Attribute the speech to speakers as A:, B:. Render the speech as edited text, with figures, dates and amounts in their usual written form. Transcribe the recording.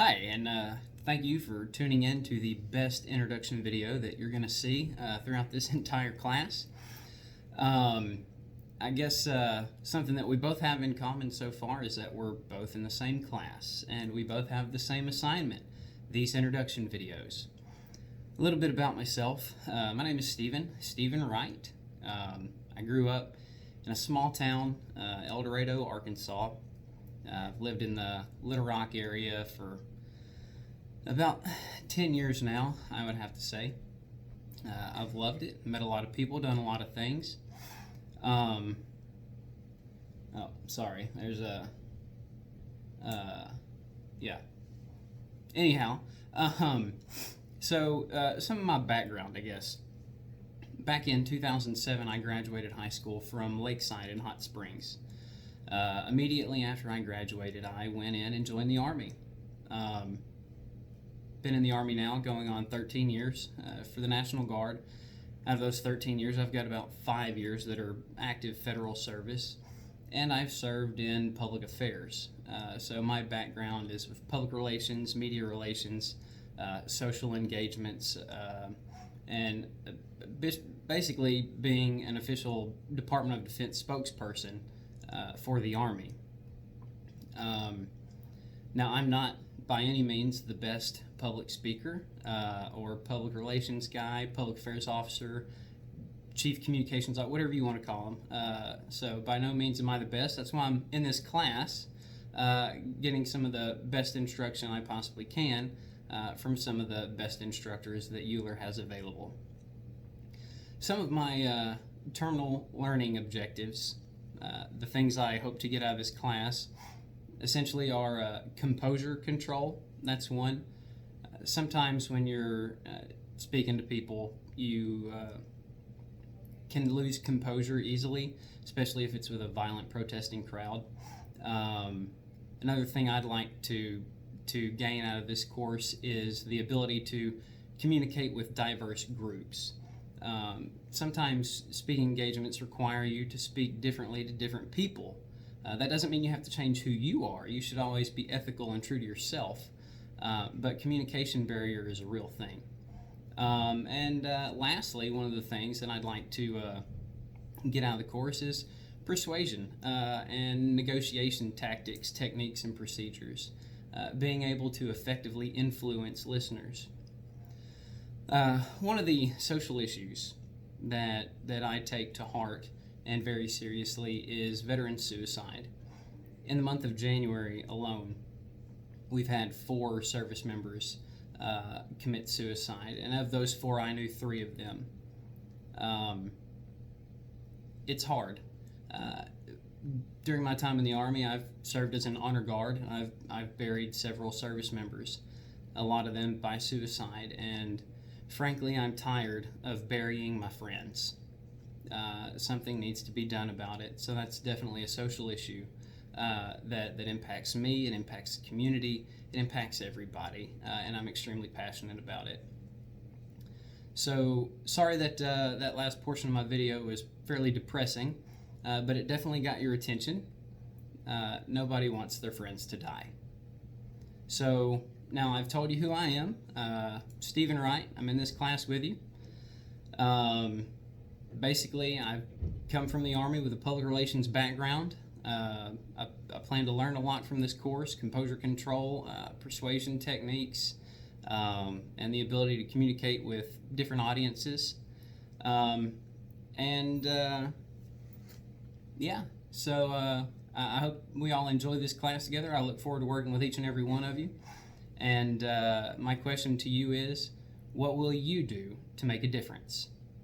A: Hi, and thank you for tuning in to the best introduction video that you're going to see throughout this entire class. I guess something that we both have in common so far is that we're both in the same class, and we both have the same assignment, these introduction videos. A little bit about myself. My name is Stephen Wright. I grew up in a small town, El Dorado, Arkansas. I've lived in the Little Rock area for about 10 years now, I would have to say. I've loved it, met a lot of people, done a lot of things. Oh, sorry, there's a, yeah. Anyhow, so some of my background, I guess. Back in 2007, I graduated high school from Lakeside in Hot Springs. Immediately after I graduated, I went in and joined the Army. Been in the Army now going on 13 years for the National Guard. Out of those 13 years, I've got about 5 years that are active federal service, and I've served in public affairs. So my background is with public relations, media relations, social engagements, and basically being an official Department of Defense spokesperson for the Army. Now, I'm not by any means the best public speaker or public relations guy, public affairs officer, chief communications officer, whatever you want to call them. So by no means am I the best. That's why I'm in this class, getting some of the best instruction I possibly can from some of the best instructors that Euler has available. Some of my terminal learning objectives, the things I hope to get out of this class, essentially are composure control. That's one. Sometimes when you're speaking to people, you can lose composure easily, especially if it's with a violent protesting crowd. Another thing I'd like to gain out of this course is the ability to communicate with diverse groups. Sometimes speaking engagements require you to speak differently to different people. That doesn't mean you have to change who you are. You should always be ethical and true to yourself. But communication barrier is a real thing. And lastly, one of the things that I'd like to get out of the course is persuasion and negotiation tactics, techniques, and procedures. Being able to effectively influence listeners. One of the social issues that I take to heart and very seriously is veteran suicide. In the month of January alone, we've had 4 service members commit suicide, and of those 4, I knew 3 of them. It's hard. During my time in the Army, I've served as an honor guard. I've buried several service members, a lot of them by suicide, and frankly, I'm tired of burying my friends. Something needs to be done about it. So that's definitely a social issue that impacts me, it impacts the community, it impacts everybody, and I'm extremely passionate about it. So sorry that that last portion of my video was fairly depressing, but it definitely got your attention. Nobody wants their friends to die. So now I've told you who I am, Stephen Wright. I'm in this class with you. Basically, I've come from the Army with a public relations background. I plan to learn a lot from this course: composure control, persuasion techniques, and the ability to communicate with different audiences. Yeah, so I hope we all enjoy this class together. I look forward to working with each and every one of you. And my question to you is, what will you do to make a difference?